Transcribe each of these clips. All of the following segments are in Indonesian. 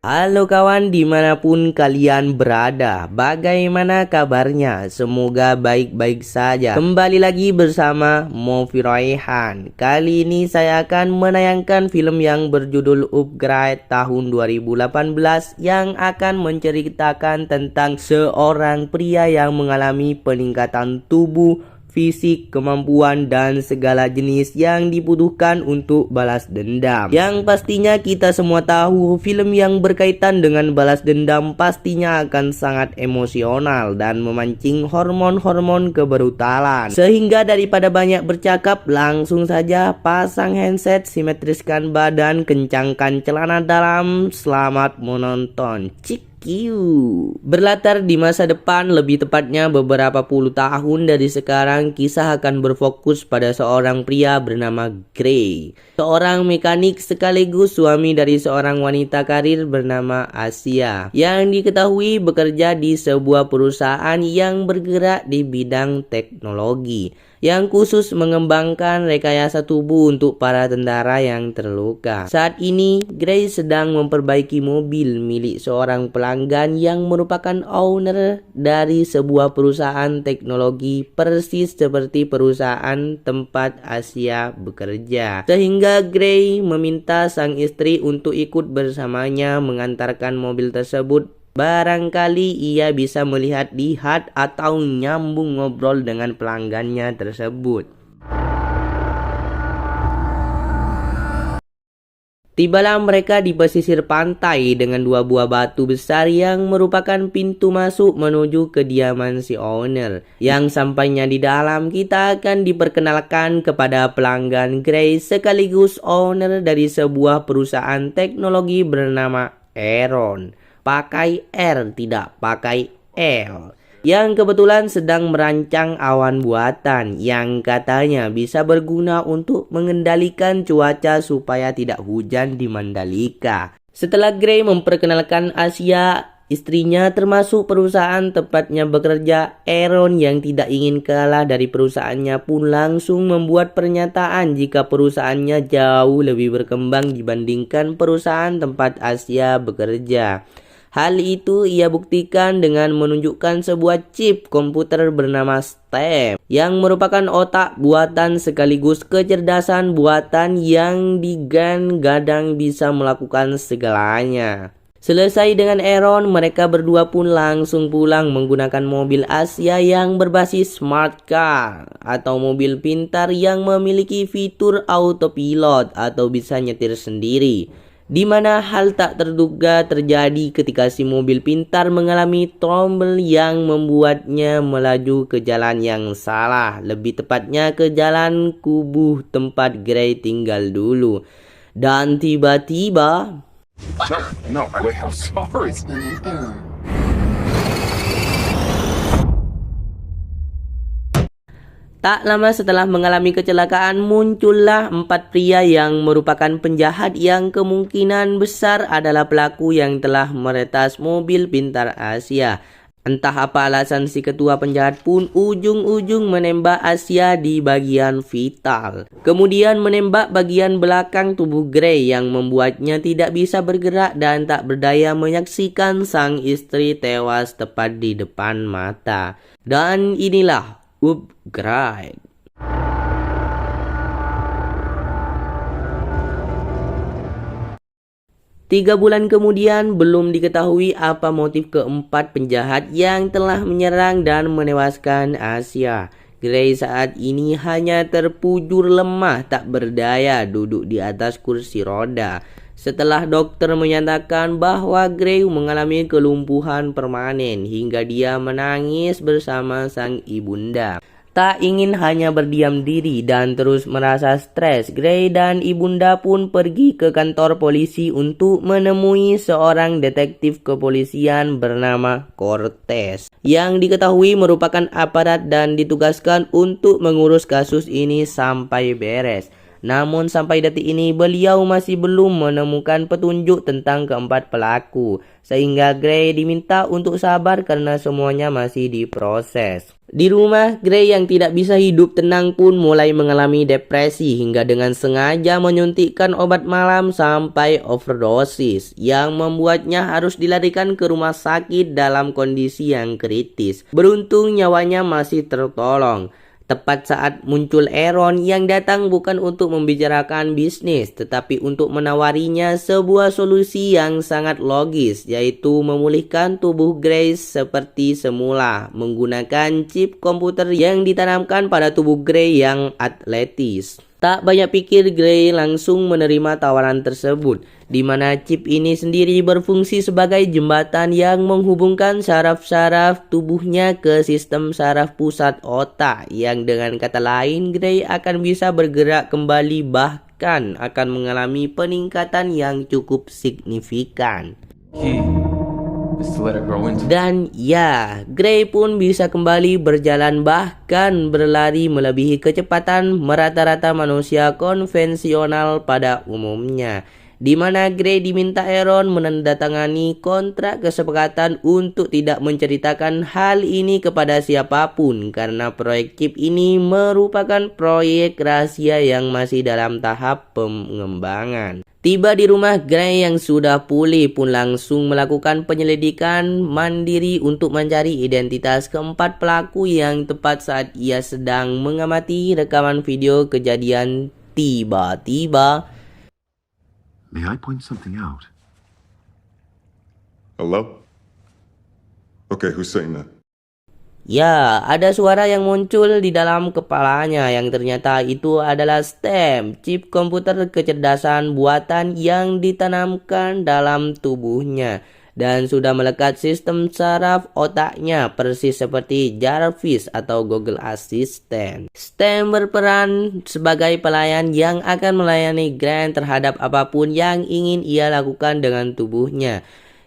Halo kawan, dimanapun kalian berada, bagaimana kabarnya? Semoga baik-baik saja. Kembali lagi bersama Mofi Raihan. Kali ini saya akan menayangkan film yang berjudul Upgrade tahun 2018 yang akan menceritakan tentang seorang pria yang mengalami peningkatan tubuh, fisik, kemampuan, dan segala jenis yang dibutuhkan untuk balas dendam. Yang pastinya kita semua tahu film yang berkaitan dengan balas dendam pastinya akan sangat emosional dan memancing hormon-hormon kebrutalan. Sehingga daripada banyak bercakap, langsung saja pasang handset, simetriskan badan, kencangkan celana dalam. Selamat menonton. Cik. Berlatar di masa depan, lebih tepatnya beberapa puluh tahun dari sekarang, kisah akan berfokus pada seorang pria bernama Gray, seorang mekanik sekaligus suami dari seorang wanita karir bernama Asia, yang diketahui bekerja di sebuah perusahaan yang bergerak di bidang teknologi, yang khusus mengembangkan rekayasa tubuh untuk para tentara yang terluka. Saat ini, Gray sedang memperbaiki mobil milik seorang pelanggan yang merupakan owner dari sebuah perusahaan teknologi persis seperti perusahaan tempat Asia bekerja. Sehingga Gray meminta sang istri untuk ikut bersamanya mengantarkan mobil tersebut. Barangkali ia bisa lihat atau nyambung ngobrol dengan pelanggannya tersebut. Tibalah mereka di pesisir pantai dengan dua buah batu besar yang merupakan pintu masuk menuju kediaman si owner. Yang sampainya di dalam, kita akan diperkenalkan kepada pelanggan Gray sekaligus owner dari sebuah perusahaan teknologi bernama Aaron. Pakai R, tidak pakai L. Yang kebetulan sedang merancang awan buatan yang katanya bisa berguna untuk mengendalikan cuaca supaya tidak hujan di Mandalika. Setelah Gray memperkenalkan Asia, istrinya, termasuk perusahaan tempatnya bekerja, Aaron yang tidak ingin kalah dari perusahaannya pun langsung membuat pernyataan jika perusahaannya jauh lebih berkembang dibandingkan perusahaan tempat Asia bekerja. Hal itu ia buktikan dengan menunjukkan sebuah chip komputer bernama STEM yang merupakan otak buatan sekaligus kecerdasan buatan yang digadang bisa melakukan segalanya. Selesai dengan Aaron, mereka berdua pun langsung pulang menggunakan mobil Asia yang berbasis smart car atau mobil pintar yang memiliki fitur autopilot atau bisa nyetir sendiri. Di mana hal tak terduga terjadi ketika si mobil pintar mengalami trouble yang membuatnya melaju ke jalan yang salah, lebih tepatnya ke jalan kubuh tempat Gray tinggal dulu. Dan tiba-tiba No, wait, I'm sorry. tak lama setelah mengalami kecelakaan, muncullah 4 pria yang merupakan penjahat yang kemungkinan besar adalah pelaku yang telah meretas mobil pintar Asia. Entah apa alasan si ketua penjahat pun ujung-ujung menembak Asia di bagian vital. Kemudian menembak bagian belakang tubuh Gray yang membuatnya tidak bisa bergerak dan tak berdaya menyaksikan sang istri tewas tepat di depan mata. Dan inilah Upgrade. 3 bulan kemudian, belum diketahui apa motif keempat penjahat yang telah menyerang dan menewaskan Asia. Gray saat ini hanya terpujur lemah tak berdaya duduk di atas kursi roda. Setelah dokter menyatakan bahwa Gray mengalami kelumpuhan permanen hingga dia menangis bersama sang ibunda. Tak ingin hanya berdiam diri dan terus merasa stres, Gray dan ibunda pun pergi ke kantor polisi untuk menemui seorang detektif kepolisian bernama Cortez, yang diketahui merupakan aparat dan ditugaskan untuk mengurus kasus ini sampai beres. Namun sampai detik ini beliau masih belum menemukan petunjuk tentang keempat pelaku, sehingga Gray diminta untuk sabar karena semuanya masih diproses. Di rumah, Gray yang tidak bisa hidup tenang pun mulai mengalami depresi hingga dengan sengaja menyuntikkan obat malam sampai overdosis yang membuatnya harus dilarikan ke rumah sakit dalam kondisi yang kritis. Beruntung nyawanya masih tertolong. Tepat saat muncul Aaron yang datang bukan untuk membicarakan bisnis, tetapi untuk menawarinya sebuah solusi yang sangat logis, yaitu memulihkan tubuh Grace seperti semula menggunakan chip komputer yang ditanamkan pada tubuh Gray yang atletis. Tak banyak pikir, Gray langsung menerima tawaran tersebut, di mana chip ini sendiri berfungsi sebagai jembatan yang menghubungkan saraf-saraf tubuhnya ke sistem saraf pusat otak, yang dengan kata lain Gray akan bisa bergerak kembali, bahkan akan mengalami peningkatan yang cukup signifikan. Dan ya, Gray pun bisa kembali berjalan, bahkan berlari melebihi kecepatan merata-rata manusia konvensional pada umumnya. Di mana Gray diminta Aaron menandatangani kontrak kesepakatan untuk tidak menceritakan hal ini kepada siapapun karena proyek chip ini merupakan proyek rahasia yang masih dalam tahap pengembangan. Tiba di rumah, Gray yang sudah pulih pun langsung melakukan penyelidikan mandiri untuk mencari identitas keempat pelaku yang tepat saat ia sedang mengamati rekaman video kejadian. Tiba-tiba, May I point something out? Hello? Okay, who's saying that? ya, ada suara yang muncul di dalam kepalanya yang ternyata itu adalah STEM, chip komputer kecerdasan buatan yang ditanamkan dalam tubuhnya dan sudah melekat sistem saraf otaknya persis seperti Jarvis atau Google Assistant. STEM berperan sebagai pelayan yang akan melayani Grant terhadap apapun yang ingin ia lakukan dengan tubuhnya.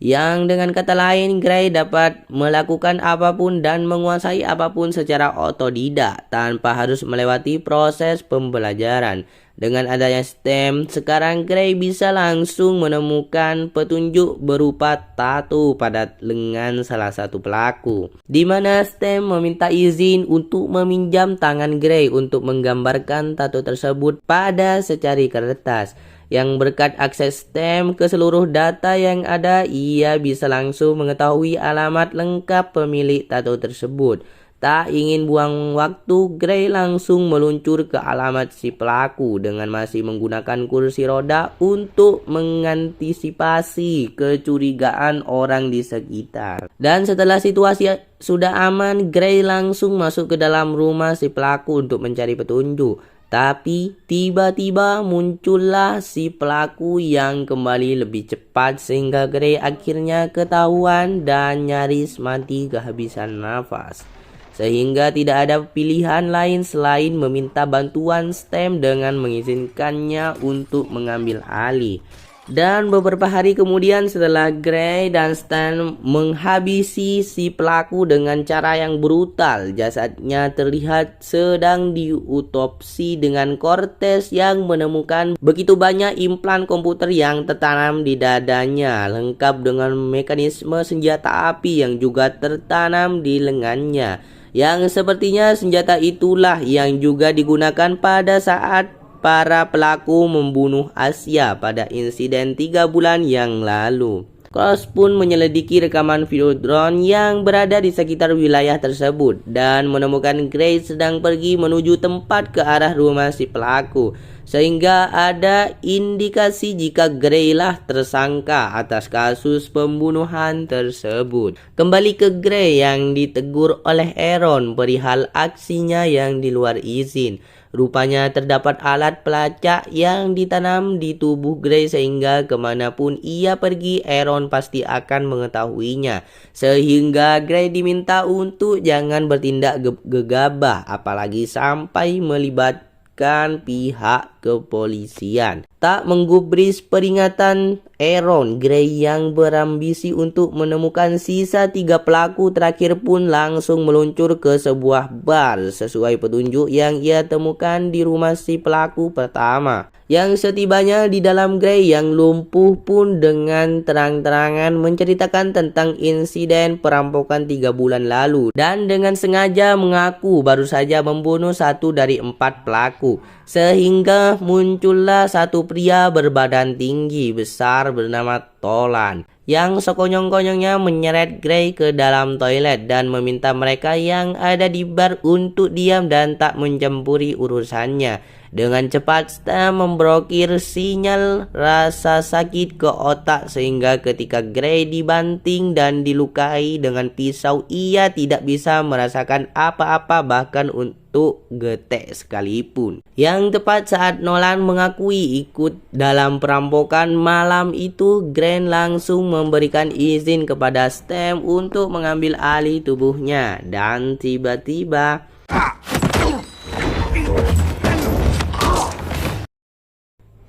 Yang dengan kata lain, Gray dapat melakukan apapun dan menguasai apapun secara otodidak tanpa harus melewati proses pembelajaran. Dengan adanya STEM, sekarang Gray bisa langsung menemukan petunjuk berupa tato pada lengan salah satu pelaku, di mana STEM meminta izin untuk meminjam tangan Gray untuk menggambarkan tato tersebut pada secari kertas. Yang berkat akses STEM ke seluruh data yang ada, ia bisa langsung mengetahui alamat lengkap pemilik tato tersebut. Tak ingin buang waktu, Gray langsung meluncur ke alamat si pelaku dengan masih menggunakan kursi roda untuk mengantisipasi kecurigaan orang di sekitar. Dan setelah situasi sudah aman, Gray langsung masuk ke dalam rumah si pelaku untuk mencari petunjuk. Tapi tiba-tiba muncullah si pelaku yang kembali lebih cepat sehingga Gray akhirnya ketahuan dan nyaris mati kehabisan nafas. Sehingga tidak ada pilihan lain selain meminta bantuan STEM dengan mengizinkannya untuk mengambil alih. Dan beberapa hari kemudian setelah Gray dan Stan menghabisi si pelaku dengan cara yang brutal, jasadnya terlihat sedang diutopsi dengan Cortez yang menemukan begitu banyak implan komputer yang tertanam di dadanya, lengkap dengan mekanisme senjata api yang juga tertanam di lengannya, yang sepertinya senjata itulah yang juga digunakan pada saat para pelaku membunuh Asia pada insiden 3 bulan yang lalu. Cross pun menyelidiki rekaman video drone yang berada di sekitar wilayah tersebut dan menemukan Gray sedang pergi menuju tempat ke arah rumah si pelaku, sehingga ada indikasi jika Gray lah tersangka atas kasus pembunuhan tersebut. Kembali ke Gray yang ditegur oleh Aaron perihal aksinya yang di luar izin. Rupanya terdapat alat pelacak yang ditanam di tubuh Gray sehingga kemanapun ia pergi, Aaron pasti akan mengetahuinya. Sehingga Gray diminta untuk jangan bertindak gegabah, apalagi sampai melibatkan pihak kepolisian. tak menggubris peringatan Aaron, Gray yang berambisi untuk menemukan sisa 3 pelaku terakhir pun langsung meluncur ke sebuah bar sesuai petunjuk yang ia temukan di rumah si pelaku pertama. Yang setibanya di dalam, Gray yang lumpuh pun dengan terang-terangan menceritakan tentang insiden perampokan 3 bulan lalu dan dengan sengaja mengaku baru saja membunuh 1 dari 4 pelaku. Sehingga muncullah satu pria berbadan tinggi besar bernama Tolan yang sekonyong-konyongnya menyeret Gray ke dalam toilet dan meminta mereka yang ada di bar untuk diam dan tak mencampuri urusannya. Dengan cepat Stem memblokir sinyal rasa sakit ke otak sehingga ketika Gray dibanting dan dilukai dengan pisau, ia tidak bisa merasakan apa-apa bahkan untuk getek sekalipun. Yang tepat saat Nolan mengakui ikut dalam perampokan malam itu, Grant langsung memberikan izin kepada Stem untuk mengambil alih tubuhnya dan tiba-tiba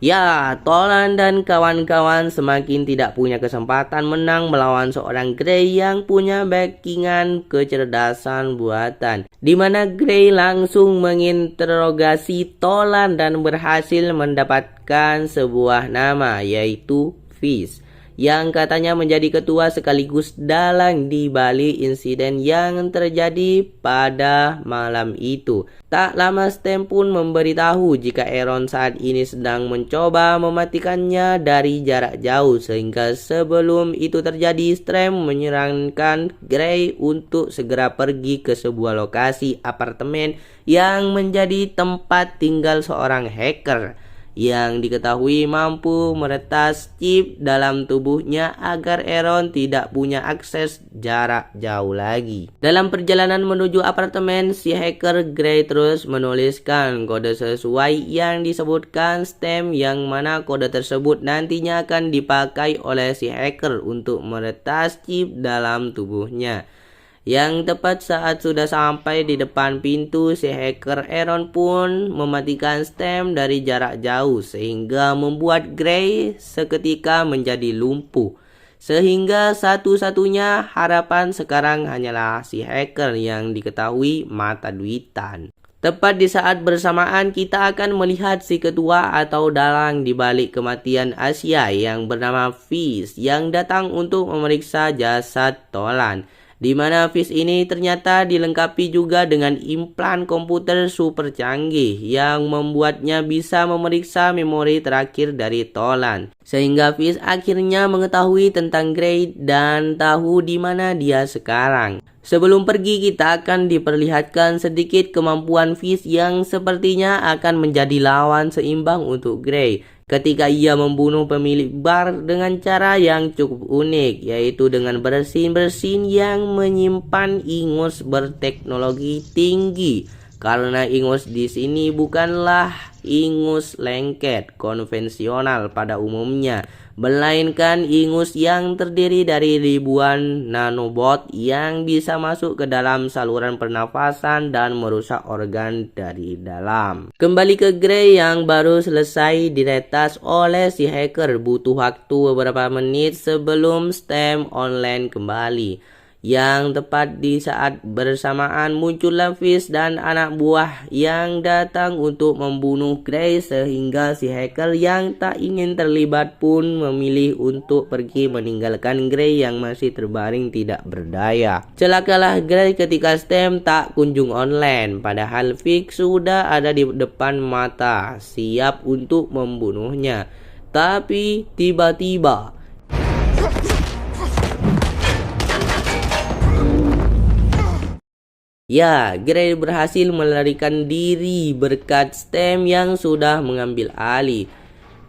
ya, Tolan dan kawan-kawan semakin tidak punya kesempatan menang melawan seorang Gray yang punya backingan kecerdasan buatan. Di mana Gray langsung menginterogasi Tolan dan berhasil mendapatkan sebuah nama, yaitu Fish, yang katanya menjadi ketua sekaligus dalang di balik insiden yang terjadi pada malam itu. Tak lama Stem pun memberitahu jika Aaron saat ini sedang mencoba mematikannya dari jarak jauh, sehingga sebelum itu terjadi Stem menyarankan Gray untuk segera pergi ke sebuah lokasi apartemen yang menjadi tempat tinggal seorang hacker yang diketahui mampu meretas chip dalam tubuhnya agar Aaron tidak punya akses jarak jauh lagi. Dalam perjalanan menuju apartemen, si hacker Gray terus menuliskan kode sesuai yang disebutkan Stem, yang mana kode tersebut nantinya akan dipakai oleh si hacker untuk meretas chip dalam tubuhnya. Yang tepat saat sudah sampai di depan pintu, si hacker Aaron pun mematikan Stem dari jarak jauh sehingga membuat Gray seketika menjadi lumpuh. Sehingga satu-satunya harapan sekarang hanyalah si hacker yang diketahui mata duitan. Tepat di saat bersamaan kita akan melihat si ketua atau dalang di balik kematian Asia yang bernama Fish yang datang untuk memeriksa jasad Tolan. Di mana Fish ini ternyata dilengkapi juga dengan implan komputer super canggih yang membuatnya bisa memeriksa memori terakhir dari Tolan. Sehingga Fish akhirnya mengetahui tentang Gray dan tahu di mana dia sekarang. Sebelum pergi kita akan diperlihatkan sedikit kemampuan Fish yang sepertinya akan menjadi lawan seimbang untuk Gray ketika ia membunuh pemilik bar dengan cara yang cukup unik, yaitu dengan bersin-bersin yang menyimpan ingus berteknologi tinggi. Karena ingus di sini bukanlah ingus lengket konvensional pada umumnya, melainkan ingus yang terdiri dari ribuan nanobot yang bisa masuk ke dalam saluran pernafasan dan merusak organ dari dalam. Kembali ke Gray yang baru selesai diretas oleh si hacker, butuh waktu beberapa menit sebelum Stem online kembali. Yang tepat di saat bersamaan muncullah Fish dan anak buah yang datang untuk membunuh Gray, sehingga si hacker yang tak ingin terlibat pun memilih untuk pergi meninggalkan Gray yang masih terbaring tidak berdaya. Celakalah Gray ketika Stem tak kunjung online, padahal Fish sudah ada di depan mata siap untuk membunuhnya. Tapi tiba-tiba ya, Gray berhasil melarikan diri berkat Stem yang sudah mengambil alih.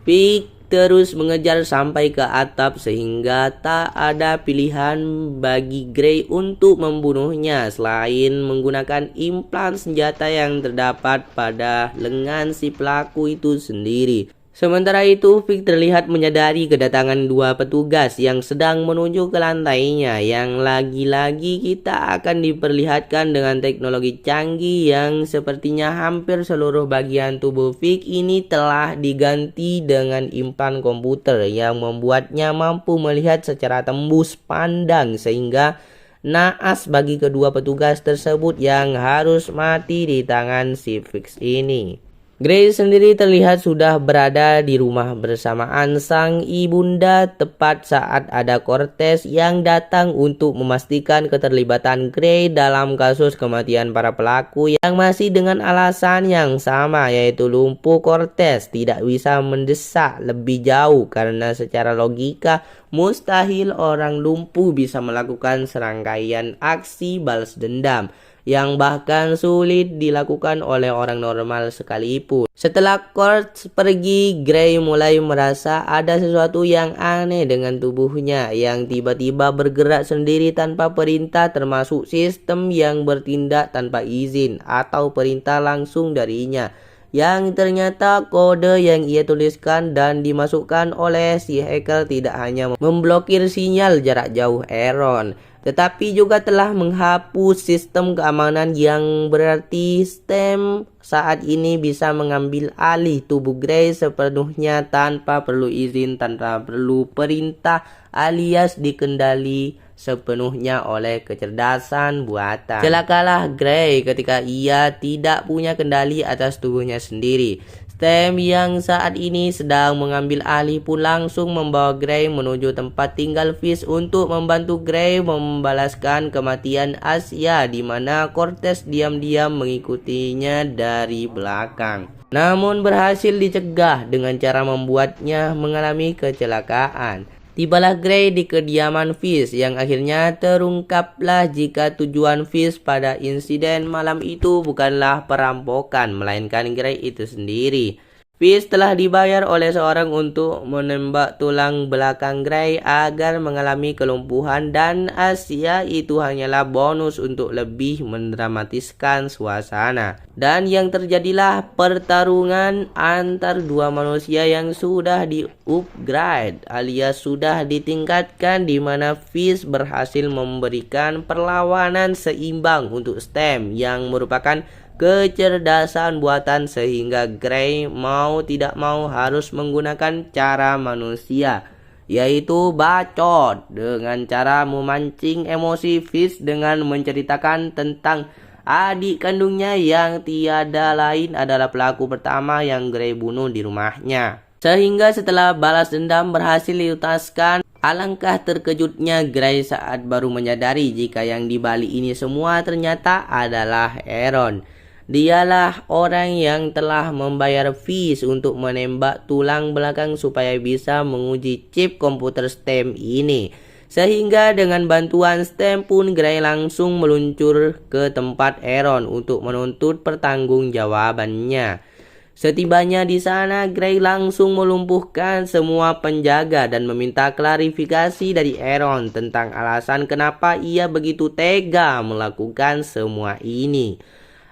Fish terus mengejar sampai ke atap sehingga tak ada pilihan bagi Gray untuk membunuhnya selain menggunakan implan senjata yang terdapat pada lengan si pelaku itu sendiri. Sementara itu, Vic terlihat menyadari kedatangan dua petugas yang sedang menuju ke lantainya, yang lagi-lagi kita akan diperlihatkan dengan teknologi canggih yang sepertinya hampir seluruh bagian tubuh Vic ini telah diganti dengan implan komputer yang membuatnya mampu melihat secara tembus pandang sehingga naas bagi kedua petugas tersebut yang harus mati di tangan si Vic ini. Grace sendiri terlihat sudah berada di rumah bersamaan sang ibunda tepat saat ada Cortez yang datang untuk memastikan keterlibatan Grace dalam kasus kematian para pelaku yang masih dengan alasan yang sama, yaitu lumpuh. Cortez tidak bisa mendesak lebih jauh karena secara logika mustahil orang lumpuh bisa melakukan serangkaian aksi balas dendam yang bahkan sulit dilakukan oleh orang normal sekalipun. Setelah Kurt pergi, Gray mulai merasa ada sesuatu yang aneh dengan tubuhnya yang tiba-tiba bergerak sendiri tanpa perintah, termasuk sistem yang bertindak tanpa izin atau perintah langsung darinya, yang ternyata kode yang ia tuliskan dan dimasukkan oleh si hacker tidak hanya memblokir sinyal jarak jauh Aaron, tetapi juga telah menghapus sistem keamanan yang berarti STEM saat ini bisa mengambil alih tubuh Grace sepenuhnya tanpa perlu izin, tanpa perlu perintah, alias dikendali sepenuhnya oleh kecerdasan buatan. Celakalah Gray ketika ia tidak punya kendali atas tubuhnya sendiri. STEM yang saat ini sedang mengambil alih pun langsung membawa Gray menuju tempat tinggal Fish untuk membantu Gray membalaskan kematian Asia, di mana Cortez diam-diam mengikutinya dari belakang. Namun berhasil dicegah dengan cara membuatnya mengalami kecelakaan. Tibalah Gray di kediaman Fish yang akhirnya terungkaplah jika tujuan Fish pada insiden malam itu bukanlah perampokan, melainkan Gray itu sendiri. Fish telah dibayar oleh seorang untuk menembak tulang belakang Gray agar mengalami kelumpuhan, dan Asia itu hanyalah bonus untuk lebih mendramatiskan suasana. Dan yang terjadilah pertarungan antar dua manusia yang sudah di-upgrade alias sudah ditingkatkan, di mana Fish berhasil memberikan perlawanan seimbang untuk STEM yang merupakan kecerdasan buatan, sehingga Gray mau tidak mau harus menggunakan cara manusia, yaitu bacot, dengan cara memancing emosi Fish dengan menceritakan tentang adik kandungnya yang tiada lain adalah pelaku pertama yang Gray bunuh di rumahnya. Sehingga setelah balas dendam berhasil dituntaskan, alangkah terkejutnya Gray saat baru menyadari jika yang dibalik ini semua ternyata adalah Aaron. Dialah orang yang telah membayar Fish untuk menembak tulang belakang supaya bisa menguji chip komputer STEM ini. Sehingga dengan bantuan STEM pun Gray langsung meluncur ke tempat Aaron untuk menuntut pertanggungjawabannya. Setibanya di sana, Gray langsung melumpuhkan semua penjaga dan meminta klarifikasi dari Aaron tentang alasan kenapa ia begitu tega melakukan semua ini.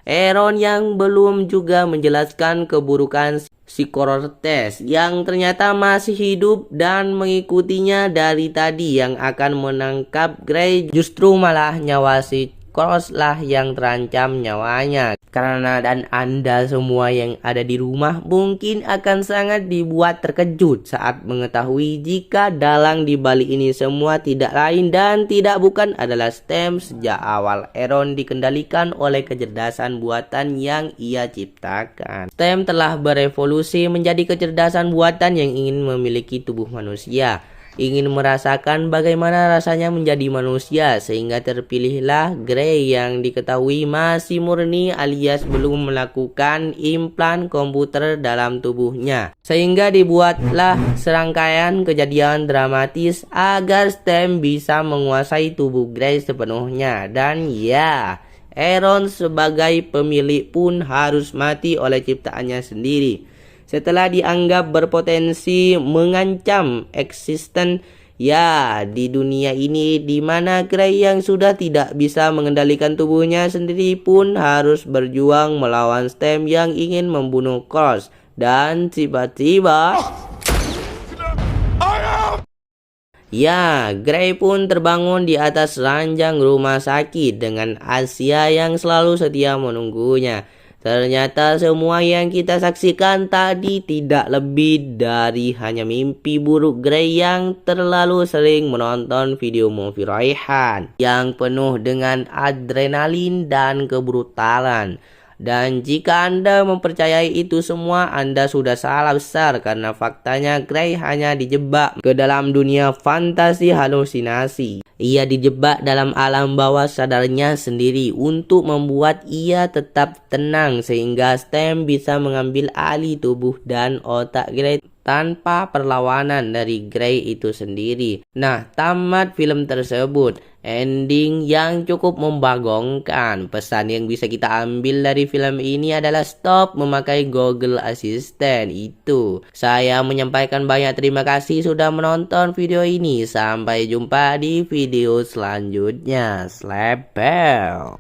Aaron yang belum juga menjelaskan keburukan si Cortez yang ternyata masih hidup dan mengikutinya dari tadi, yang akan menangkap Gray, justru malah nyawa si Cross lah yang terancam nyawanya. Karena dan Anda semua yang ada di rumah mungkin akan sangat dibuat terkejut saat mengetahui jika dalang di balik ini semua tidak lain dan tidak bukan adalah STEM. Sejak awal Aaron dikendalikan oleh kecerdasan buatan yang ia ciptakan. STEM telah berevolusi menjadi kecerdasan buatan yang ingin memiliki tubuh manusia, ingin merasakan bagaimana rasanya menjadi manusia, sehingga terpilihlah Gray yang diketahui masih murni alias belum melakukan implan komputer dalam tubuhnya. Sehingga dibuatlah serangkaian kejadian dramatis agar STEM bisa menguasai tubuh Gray sepenuhnya. Dan ya, Aaron sebagai pemilik pun harus mati oleh ciptaannya sendiri setelah dianggap berpotensi mengancam eksisten ya di dunia ini, di mana Gray yang sudah tidak bisa mengendalikan tubuhnya sendiri pun harus berjuang melawan STEM yang ingin membunuh Cross Dan tiba-tiba ya, Gray pun terbangun di atas ranjang rumah sakit dengan Asia yang selalu setia menunggunya. Ternyata semua yang kita saksikan tadi tidak lebih dari hanya mimpi buruk Gray yang terlalu sering menonton video movie Raihan yang penuh dengan adrenalin dan kebrutalan. Dan jika Anda mempercayai itu semua, Anda sudah salah besar karena faktanya Gray hanya dijebak ke dalam dunia fantasi halusinasi. Ia dijebak dalam alam bawah sadarnya sendiri untuk membuat ia tetap tenang sehingga Stem bisa mengambil alih tubuh dan otak Gray tanpa perlawanan dari Gray itu sendiri. Nah, tamat film tersebut. Ending yang cukup membagongkan. Pesan yang bisa kita ambil dari film ini adalah stop memakai Google Assistant itu. Saya menyampaikan banyak terima kasih sudah menonton video ini. Sampai jumpa di video selanjutnya. Slap bell.